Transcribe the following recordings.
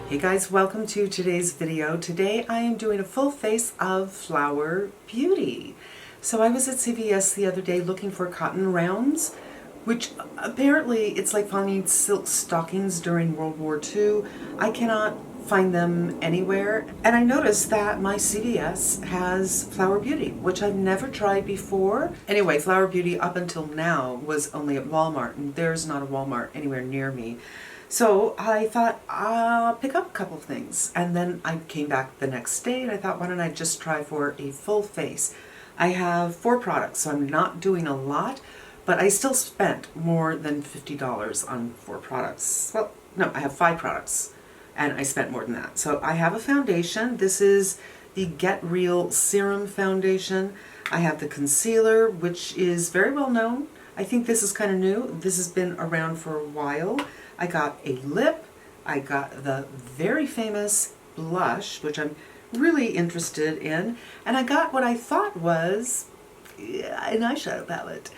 Hey guys, welcome to today's video. Today I am doing a full face of Flower Beauty. So I was at CVS the other day looking for cotton rounds, which apparently it's like finding silk stockings during World War II. I cannot find them anywhere. And I noticed that my CVS has Flower Beauty, which I've never tried before. Anyway, Flower Beauty up until now was only at Walmart, and there's not a Walmart anywhere near me. So I thought, I'll pick up a couple things. And then I came back the next day and I thought, why don't I just try for a full face? I have 4 products, so I'm not doing a lot, but I still spent more than $50 on 4 products. Well, no, I have 5 products and I spent more than that. So I have a foundation. This is the Get Real Serum Foundation. I have the concealer, which is very well known. I think this is kind of new. This has been around for a while. I got a lip, I got the very famous blush, which I'm really interested in, and I got what I thought was an eyeshadow palette.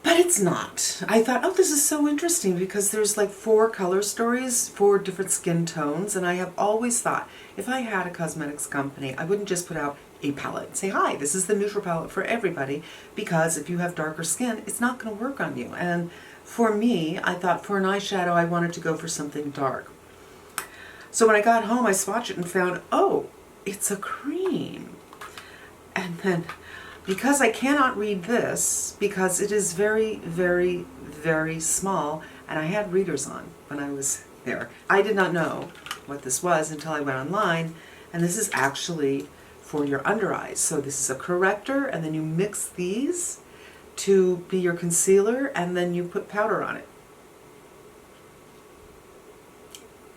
But it's not. I thought, oh, this is so interesting because there's like 4 color stories, 4 different skin tones, and I have always thought if I had a cosmetics company, I wouldn't just put out a palette and say, hi, this is the neutral palette for everybody, because if you have darker skin, it's not going to work on you. And for me, I thought for an eyeshadow, I wanted to go for something dark. So when I got home, I swatched it and found, oh, it's a cream. And then, because I cannot read this, because it is very, very, very small, and I had readers on when I was there, I did not know what this was until I went online, and this is actually for your under eyes. So this is a corrector, and then you mix these to be your concealer, and then you put powder on it.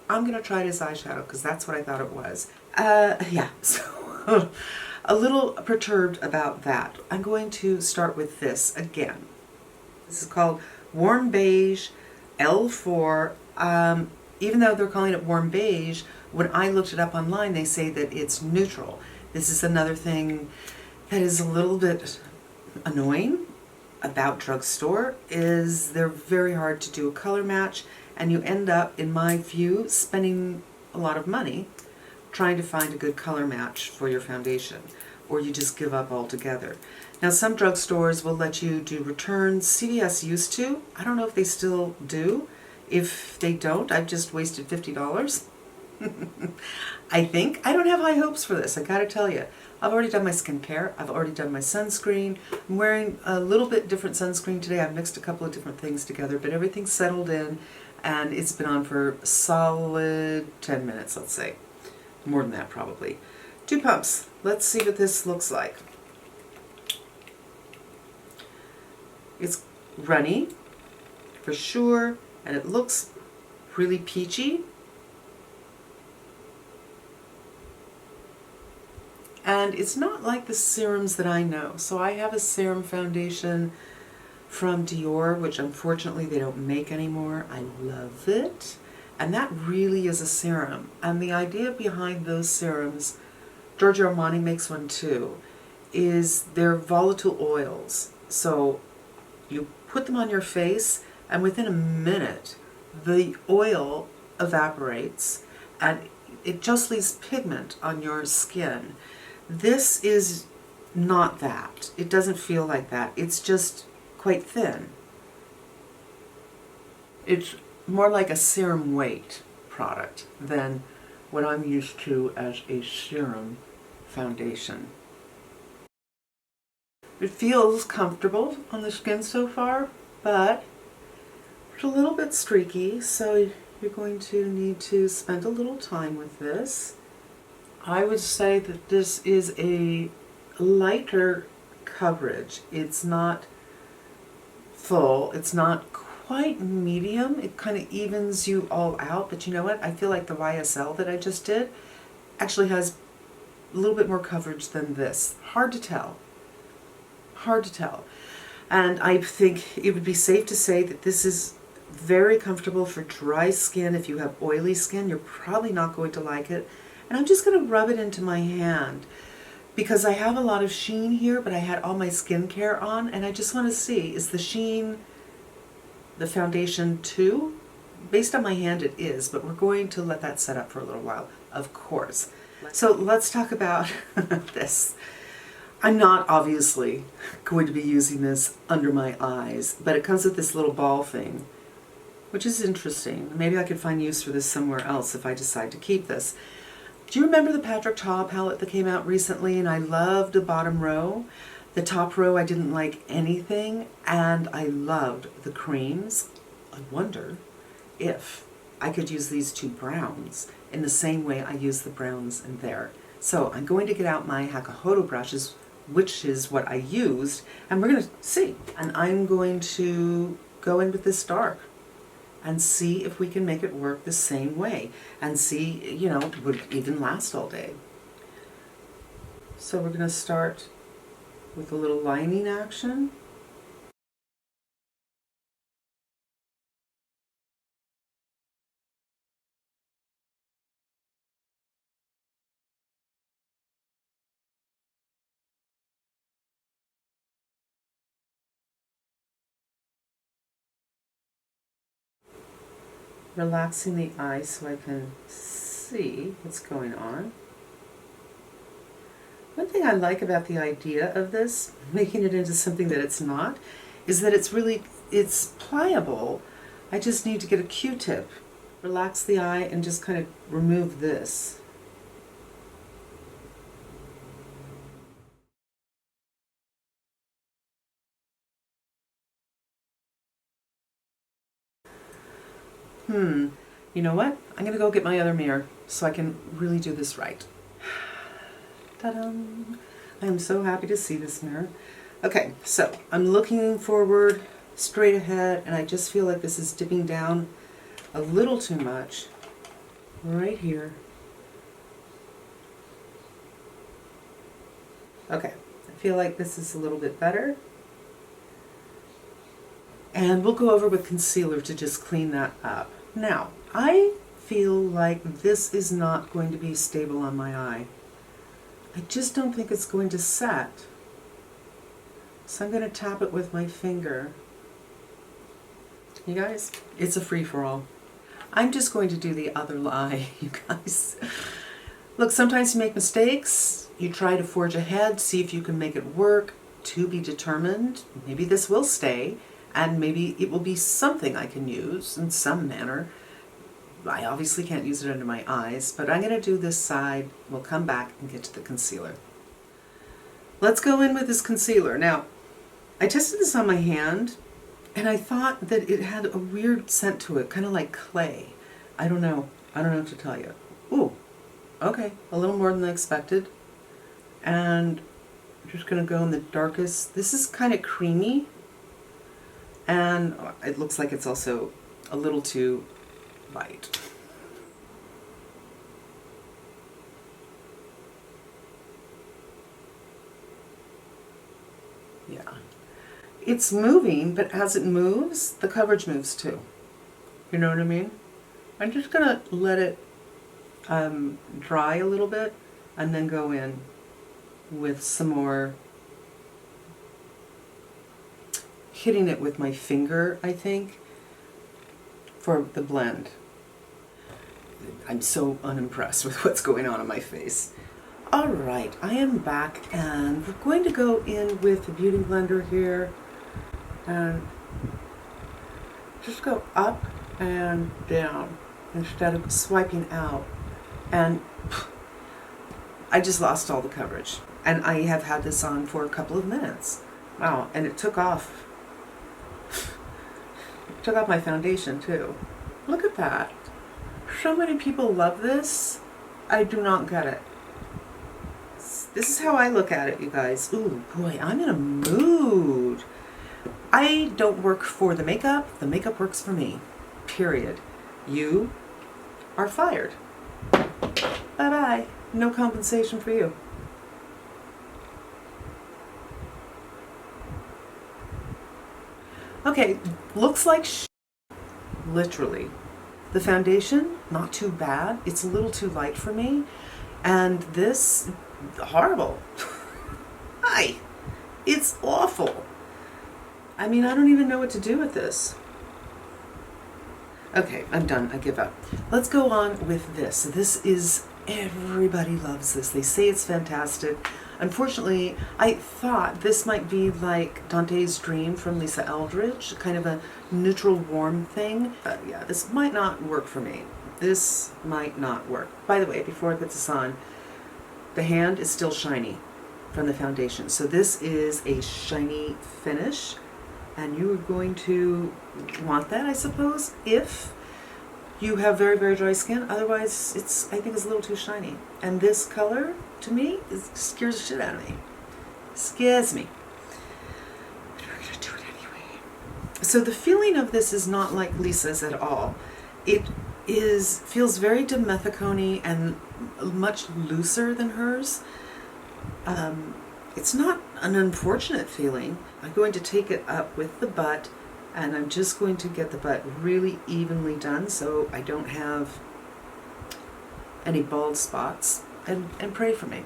I'm going to try it as eyeshadow because that's what I thought it was. Yeah, so a little perturbed about that. I'm going to start with this again. This is called Warm Beige L4. Even though they're calling it Warm Beige, when I looked it up online, they say that it's neutral. This is another thing that is a little bit annoying about drugstore, is they're very hard to do a color match, and you end up, in my view, spending a lot of money trying to find a good color match for your foundation, or you just give up altogether. Now, some drugstores will let you do returns. CVS used to. I don't know if they still do. If they don't, I've just wasted $50. I think. I don't have high hopes for this, I gotta tell you. I've already done my skincare, I've already done my sunscreen. I'm wearing a little bit different sunscreen today. I've mixed a couple of different things together, but everything's settled in, and it's been on for a solid 10 minutes, let's say. More than that, probably. 2 pumps. Let's see what this looks like. It's runny, for sure, and it looks really peachy. And it's not like the serums that I know. So I have a serum foundation from Dior, which unfortunately they don't make anymore. I love it. And that really is a serum. And the idea behind those serums, Giorgio Armani makes one too, is they're volatile oils. So you put them on your face, and within a minute, the oil evaporates, and it just leaves pigment on your skin. This is not that. It doesn't feel like that. It's just quite thin. It's more like a serum weight product than what I'm used to as a serum foundation. It feels comfortable on the skin so far, but it's a little bit streaky, so you're going to need to spend a little time with this. I would say that this is a lighter coverage. It's not full, it's not quite medium. It kind of evens you all out, but you know what? I feel like the YSL that I just did actually has a little bit more coverage than this. Hard to tell. Hard to tell. And I think it would be safe to say that this is very comfortable for dry skin. If you have oily skin, you're probably not going to like it. And I'm just going to rub it into my hand because I have a lot of sheen here, but I had all my skincare on, and I just want to see, is the sheen the foundation too? based on my hand it is, but we're going to let that set up for a little while, of course. So let's talk about this. I'm not obviously going to be using this under my eyes, but it comes with this little ball thing, which is interesting. Maybe I could find use for this somewhere else if I decide to keep this. Do you remember the Patrick Ta palette that came out recently? And I loved the bottom row. The top row I didn't like anything, and I loved the creams. I wonder if I could use these two browns in the same way I use the browns in there. So I'm going to get out my Hakuhodo brushes, which is what I used, and we're going to see. And I'm going to go in with this dark and see if we can make it work the same way, and see, you know, would it even last all day. So we're going to start with a little lining action. Relaxing the eye so I can see what's going on. One thing I like about the idea of this, making it into something that it's not, is that it's pliable. I just need to get a Q-tip, relax the eye, and just kind of remove this. You know what? I'm going to go get my other mirror so I can really do this right. Ta-da! I am so happy to see this mirror. Okay, so I'm looking forward, straight ahead, and I just feel like this is dipping down a little too much right here. Okay, I feel like this is a little bit better. And we'll go over with concealer to just clean that up. Now, I feel like this is not going to be stable on my eye. I just don't think it's going to set. So I'm going to tap it with my finger. You guys, it's a free-for-all. I'm just going to do the other eye, you guys. Look, sometimes you make mistakes. You try to forge ahead, see if you can make it work. To be determined. Maybe this will stay, and maybe it will be something I can use in some manner. I obviously can't use it under my eyes, but I'm going to do this side. We'll come back and get to the concealer. Let's go in with this concealer. Now, I tested this on my hand, and I thought that it had a weird scent to it, kind of like clay. I don't know what to tell you. Ooh, okay, a little more than I expected. And I'm just going to go in the darkest. This is kind of creamy, and it looks like it's also a little too light. Yeah. It's moving, but as it moves, the coverage moves too. You know what I mean? I'm just going to let it dry a little bit and then go in with some more, hitting it with my finger, I think, for the blend. I'm so unimpressed with what's going on my face. Alright, I am back, and we're going to go in with the Beauty Blender here and just go up and down instead of swiping out. And I just lost all the coverage. And I have had this on for a couple of minutes. Wow, and it took off. It took off my foundation too. Look at that. So many people love this. I do not get it. This is how I look at it, you guys. Ooh, boy, I'm in a mood. I don't work for the makeup works for me. Period. You are fired. Bye-bye. No compensation for you. Okay, looks like literally. The foundation, not too bad. It's a little too light for me. And this, horrible. Hi, it's awful. I mean, I don't even know what to do with this. Okay, I'm done. I give up. Let's go on with this. This is, everybody loves this. They say it's fantastic. Unfortunately, I thought this might be like Dante's Dream from Lisa Eldridge, kind of a neutral warm thing. Yeah, this might not work for me. This might not work. By the way, before I put this on, the hand is still shiny from the foundation. So this is a shiny finish, and you are going to want that, I suppose, if you have very, very dry skin. Otherwise, I think it's a little too shiny. And this color, to me, scares the shit out of me. Scares me. But we're gonna do it anyway. So the feeling of this is not like Lisa's at all. It feels very dimethicone-y and much looser than hers. It's not an unfortunate feeling. I'm going to take it up with the butt, and I'm just going to get the butt really evenly done so I don't have any bald spots, and pray for me.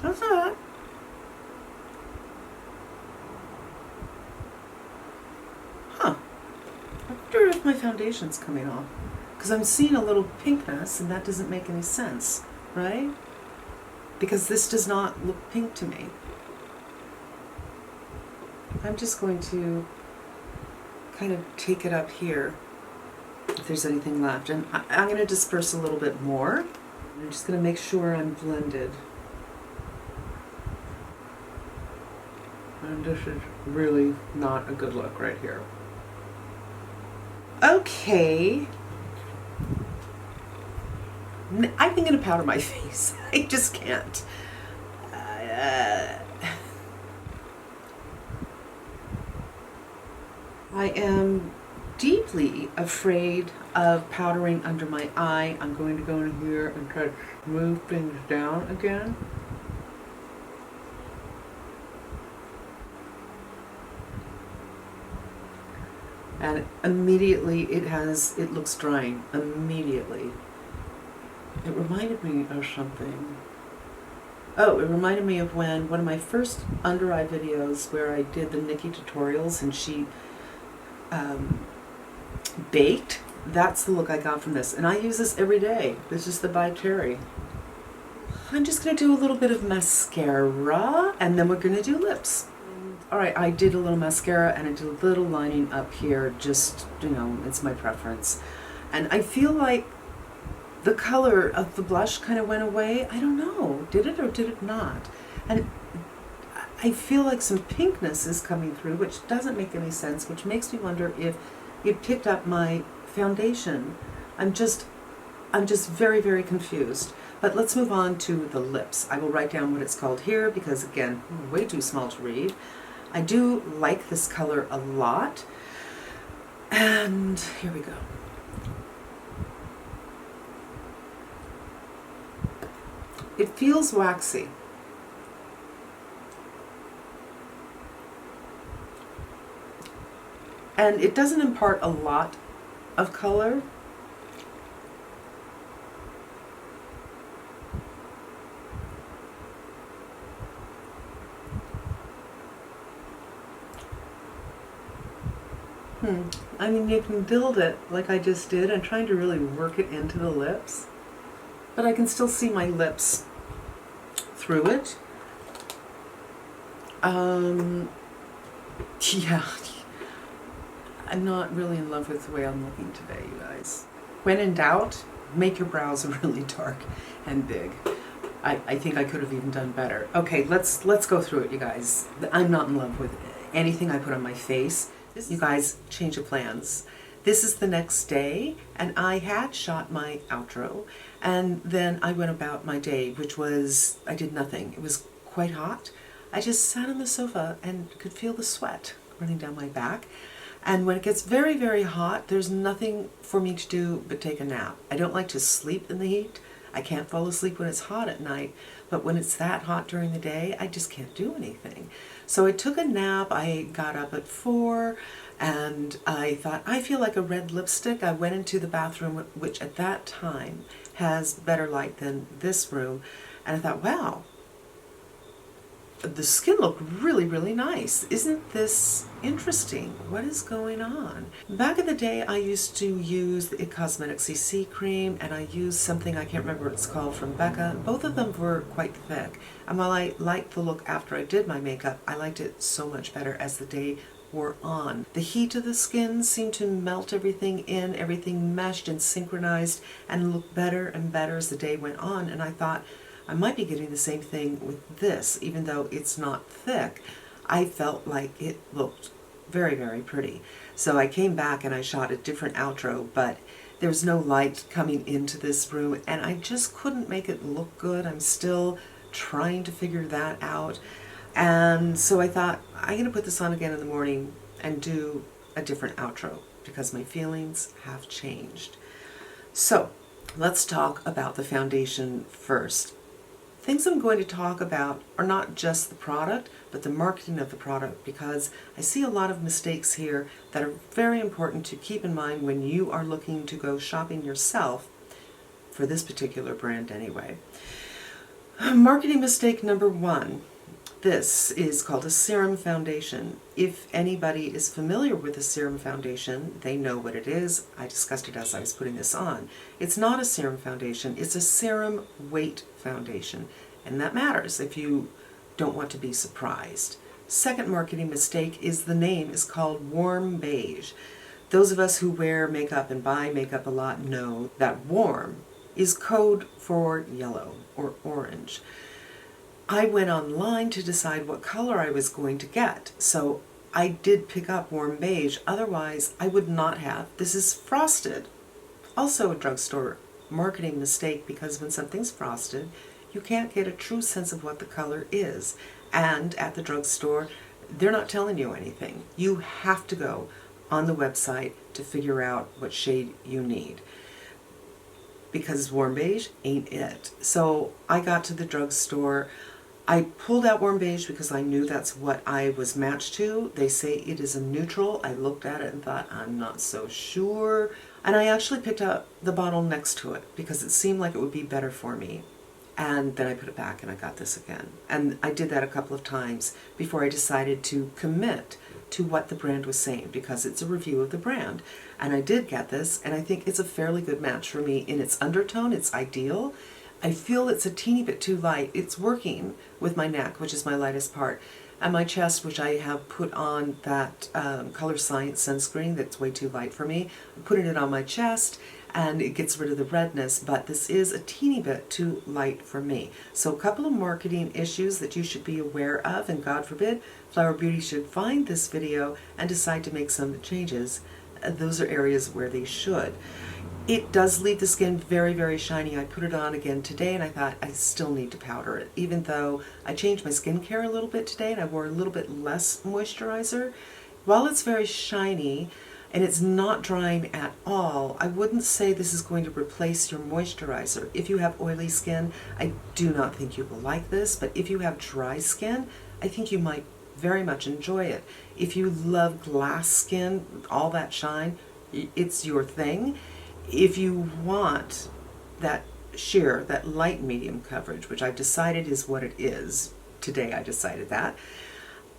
How's that? Huh. I wonder if my foundation's coming off. Because I'm seeing a little pinkness, and that doesn't make any sense, right? Because this does not look pink to me. I'm just going to kind of take it up here, if there's anything left. And I'm going to disperse a little bit more. I'm just going to make sure I'm blended. And this is really not a good look right here. Okay. I think I'm going to powder my face. I just can't. I am deeply afraid of powdering under my eye. I'm going to go in here and try to move things down again. And immediately it looks drying. Immediately. It reminded me of something. Oh, it reminded me of one of my first under eye videos where I did the Nikki tutorials and she baked. That's the look I got from this. And I use this every day. This is the By Cherry. I'm just going to do a little bit of mascara and then we're going to do lips. Alright, I did a little mascara and I did a little lining up here. Just, it's my preference. And I feel like the color of the blush kind of went away. I don't know. Did it or did it not? And I feel like some pinkness is coming through, which doesn't make any sense, which makes me wonder if it picked up my foundation. I'm just very, very confused. But let's move on to the lips. I will write down what it's called here because, again, way too small to read. I do like this color a lot. And here we go. It feels waxy. And it doesn't impart a lot of color. I mean, you can build it like I just did. I'm trying to really work it into the lips. But I can still see my lips through it. Yeah. I'm not really in love with the way I'm looking today, you guys. When in doubt, make your brows really dark and big. I think I could have even done better. Okay, let's go through it, you guys. I'm not in love with anything I put on my face. You guys, change of plans. This is the next day, and I had shot my outro, and then I went about my day, which was, I did nothing. It was quite hot. I just sat on the sofa and could feel the sweat running down my back. And when it gets very, very hot, there's nothing for me to do but take a nap. I don't like to sleep in the heat. I can't fall asleep when it's hot at night, but when it's that hot during the day, I just can't do anything. So I took a nap. I got up at 4, and I thought, I feel like a red lipstick. I went into the bathroom, which at that time has better light than this room. And I thought, wow, the skin looked really, really nice. Isn't this interesting? What is going on? Back in the day, I used to use the It Cosmetics CC cream, and I used something, I can't remember what it's called, from Becca. Both of them were quite thick. And while I liked the look after I did my makeup, I liked it so much better as the day wore on. The heat of the skin seemed to melt everything in, everything meshed and synchronized and looked better and better as the day went on. And I thought, I might be getting the same thing with this, even though it's not thick. I felt like it looked very, very pretty. So I came back and I shot a different outro, but there was no light coming into this room, and I just couldn't make it look good. I'm still trying to figure that out. And so I thought, I'm going to put this on again in the morning and do a different outro because my feelings have changed. So let's talk about the foundation first. Things I'm going to talk about are not just the product, but the marketing of the product, because I see a lot of mistakes here that are very important to keep in mind when you are looking to go shopping yourself for this particular brand anyway. Marketing mistake number one. This is called a serum foundation. If anybody is familiar with a serum foundation, they know what it is. I discussed it as I was putting this on. It's not a serum foundation, it's a serum weight foundation. And that matters if you don't want to be surprised. Second marketing mistake is the name is called Warm Beige. Those of us who wear makeup and buy makeup a lot know that warm is code for yellow or orange. I went online to decide what color I was going to get, so I did pick up Warm Beige, otherwise I would not have. This is frosted. Also a drugstore marketing mistake, because when something's frosted, you can't get a true sense of what the color is. And at the drugstore, they're not telling you anything. You have to go on the website to figure out what shade you need, because Warm Beige ain't it. So I got to the drugstore. I pulled out Warm Beige because I knew that's what I was matched to. They say it is a neutral. I looked at it and thought, I'm not so sure. And I actually picked up the bottle next to it because it seemed like it would be better for me. And then I put it back and I got this again. And I did that a couple of times before I decided to commit to what the brand was saying, because it's a review of the brand. And I did get this, and I think it's a fairly good match for me. In its undertone, it's ideal. I feel it's a teeny bit too light. It's working with my neck, which is my lightest part, and my chest, which I have put on that Color Science sunscreen that's way too light for me. I'm putting it on my chest, and it gets rid of the redness, but this is a teeny bit too light for me. So a couple of marketing issues that you should be aware of, and God forbid, Flower Beauty should find this video and decide to make some changes. Those are areas where they should. It does leave the skin very, very shiny. I put it on again today and I thought I still need to powder it, even though I changed my skincare a little bit today and I wore a little bit less moisturizer. While it's very shiny and it's not drying at all, I wouldn't say this is going to replace your moisturizer. If you have oily skin, I do not think you will like this, but if you have dry skin, I think you might very much enjoy it. If you love glass skin, all that shine, it's your thing. If you want that sheer, that light medium coverage, which I've decided is what it is, today I decided that,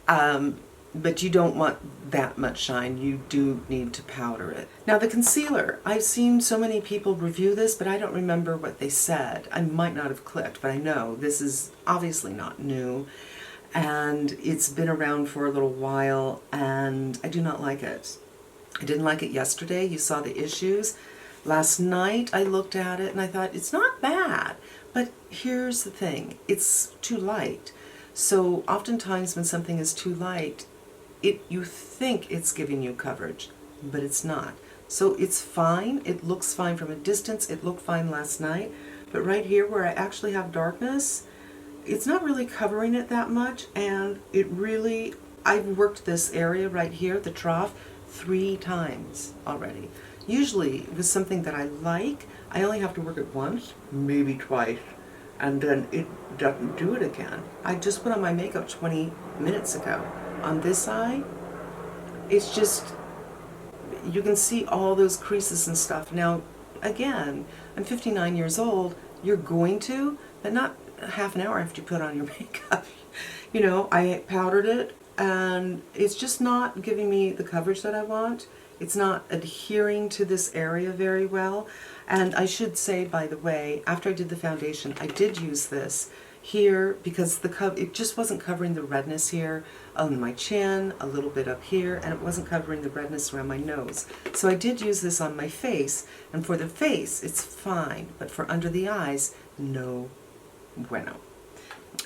but you don't want that much shine, you do need to powder it. Now the concealer, I've seen so many people review this, but I don't remember what they said. I might not have clicked, but I know this is obviously not new, and it's been around for a little while, and I do not like it. I didn't like it yesterday, you saw the issues. Last night I looked at it and I thought, it's not bad, but here's the thing, it's too light. So oftentimes when something is too light, you think it's giving you coverage, but it's not. So it's fine, it looks fine from a distance, it looked fine last night, but right here where I actually have darkness, it's not really covering it that much, and it really, I've worked this area right here, the trough, 3 times already. Usually, with something that I like, I only have to work it once, maybe twice, and then it doesn't do it again. I just put on my makeup 20 minutes ago. On this eye, it's just, you can see all those creases and stuff. Now, again, I'm 59 years old. You're going to, but not half an hour after you put on your makeup. You know, I powdered it, and it's just not giving me the coverage that I want. It's not adhering to this area very well. And I should say, by the way, after I did the foundation, I did use this here because it just wasn't covering the redness here on my chin, a little bit up here, and it wasn't covering the redness around my nose. So I did use this on my face, and for the face, it's fine, but for under the eyes, no bueno.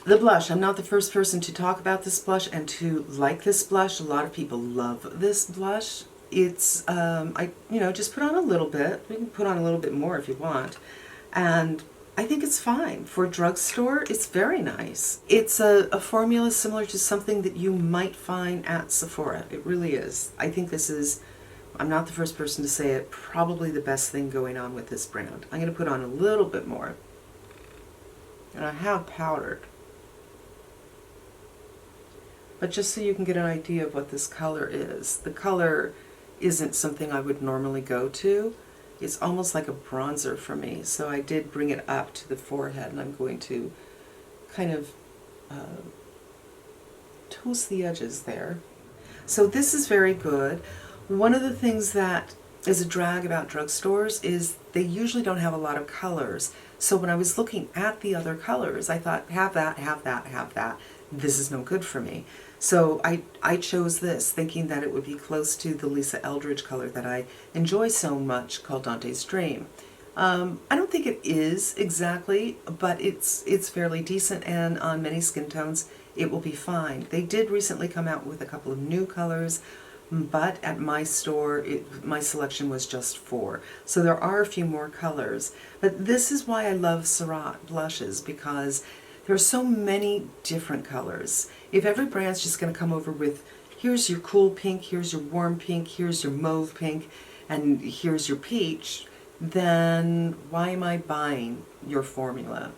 The blush, I'm not the first person to talk about this blush and to like this blush. A lot of people love this blush. It's, just put on a little bit. You can put on a little bit more if you want. And I think it's fine. For a drugstore, it's very nice. It's a formula similar to something that you might find at Sephora. It really is. I think this is, I'm not the first person to say it, probably the best thing going on with this brand. I'm going to put on a little bit more. And I have powdered. But just so you can get an idea of what this color is. The color isn't something I would normally go to. It's almost like a bronzer for me. So I did bring it up to the forehead, and I'm going to kind of toast the edges there. So this is very good. One of the things that is a drag about drugstores is they usually don't have a lot of colors. So when I was looking at the other colors, I thought, have that, have that, have that. This is no good for me. So I chose this thinking that it would be close to the Lisa Eldridge color that I enjoy so much, called Dante's Dream. I don't think it is exactly, but it's fairly decent, and on many skin tones it will be fine. They did recently come out with a couple of new colors, but at my store my selection was just 4. So there are a few more colors. But this is why I love Surratt blushes, because there are so many different colors. If every brand's just going to come over with, here's your cool pink, here's your warm pink, here's your mauve pink, and here's your peach, then why am I buying your formula?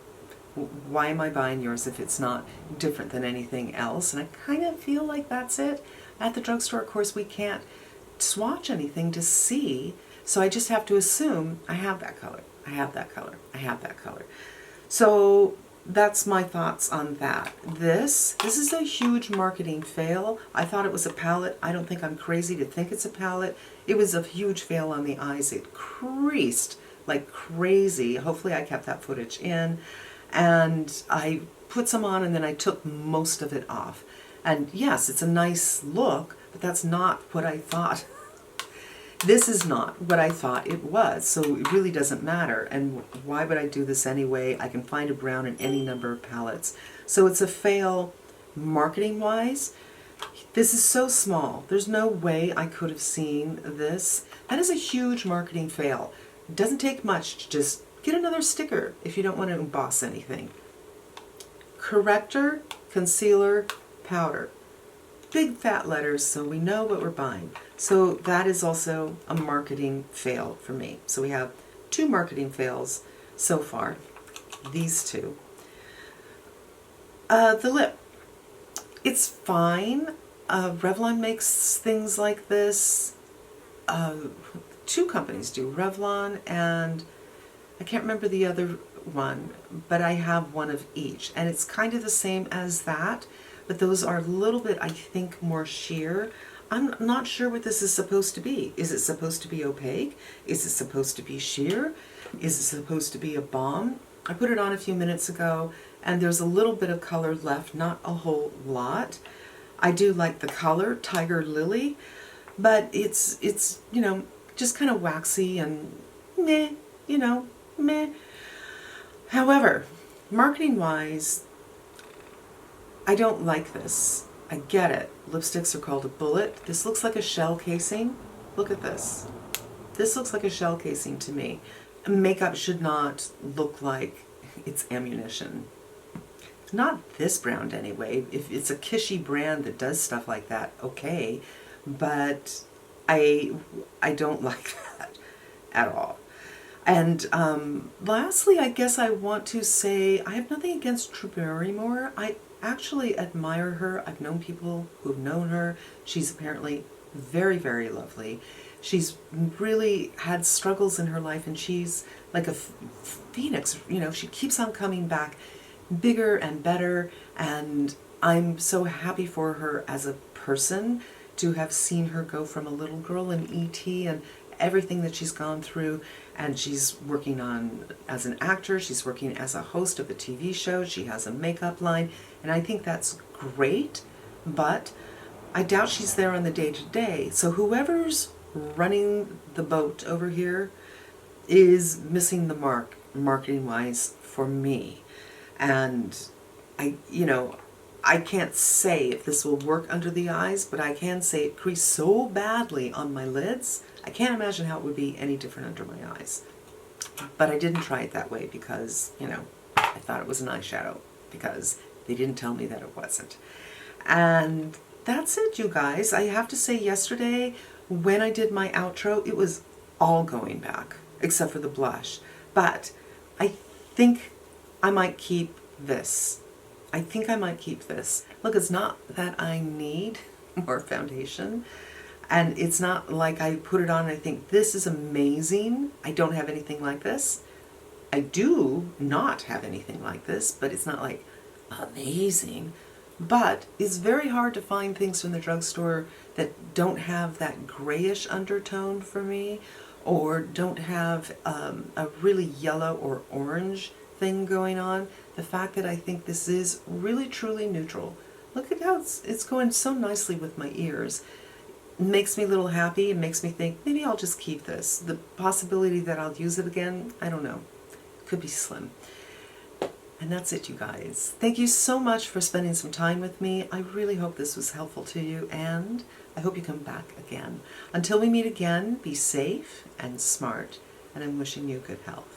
Why am I buying yours if it's not different than anything else? And I kind of feel like that's it. At the drugstore, of course, we can't swatch anything to see, so I just have to assume I have that color, I have that color, I have that color. So that's my thoughts on that. This is a huge marketing fail. I thought it was a palette. I don't think I'm crazy to think it's a palette. It was a huge fail on the eyes. It creased like crazy. Hopefully I kept that footage in. And I put some on, and then I took most of it off. And yes, it's a nice look, but that's not what I thought. This is not what I thought it was, so it really doesn't matter. And why would I do this anyway? I can find a brown in any number of palettes. So it's a fail marketing-wise. This is so small. There's no way I could have seen this. That is a huge marketing fail. It doesn't take much to just get another sticker if you don't want to emboss anything. Corrector, concealer, powder. Big fat letters, so we know what we're buying. So that is also a marketing fail for me. So we have 2 marketing fails so far. These 2. The lip. It's fine. Revlon makes things like this. 2 companies do. Revlon and I can't remember the other one, but I have one of each. And it's kind of the same as that, but those are a little bit, I think, more sheer. I'm not sure what this is supposed to be. Is it supposed to be opaque? Is it supposed to be sheer? Is it supposed to be a balm? I put it on a few minutes ago, and there's a little bit of color left, not a whole lot. I do like the color, Tiger Lily, but it's you know, just kind of waxy and meh, you know, meh. However, marketing-wise, I don't like this. I get it. Lipsticks are called a bullet. This looks like a shell casing. Look at this. This looks like a shell casing to me. Makeup should not look like it's ammunition. Not this brand anyway. If it's a kishy brand that does stuff like that, okay. But I don't like that at all. And lastly, I guess I want to say I have nothing against Drew Barrymore. I actually admire her. I've known people who've known her. She's apparently very, very lovely. She's really had struggles in her life, and she's like a phoenix, you know, she keeps on coming back bigger and better, and I'm so happy for her as a person to have seen her go from a little girl in E.T. and everything that she's gone through, and she's working on as an actor, she's working as a host of a TV show, she has a makeup line, and I think that's great, but I doubt she's there on the day-to-day. So whoever's running the boat over here is missing the mark marketing-wise for me. And I can't say if this will work under the eyes, but I can say it creased so badly on my lids. I can't imagine how it would be any different under my eyes. But I didn't try it that way because, I thought it was an eyeshadow because they didn't tell me that it wasn't. And that's it, you guys. I have to say, yesterday when I did my outro, it was all going back except for the blush. But I think I might keep this. I think I might keep this. Look, it's not that I need more foundation, and it's not like I put it on and I think this is amazing. I don't have anything like this. I do not have anything like this, but it's not like amazing. But it's very hard to find things from the drugstore that don't have that grayish undertone for me, or don't have a really yellow or orange thing going on. The fact that I think this is really truly neutral. Look at how it's going so nicely with my ears. It makes me a little happy. It makes me think maybe I'll just keep this. The possibility that I'll use it again, I don't know. Could be slim. And that's it, you guys. Thank you so much for spending some time with me. I really hope this was helpful to you, and I hope you come back again. Until we meet again, be safe and smart, and I'm wishing you good health.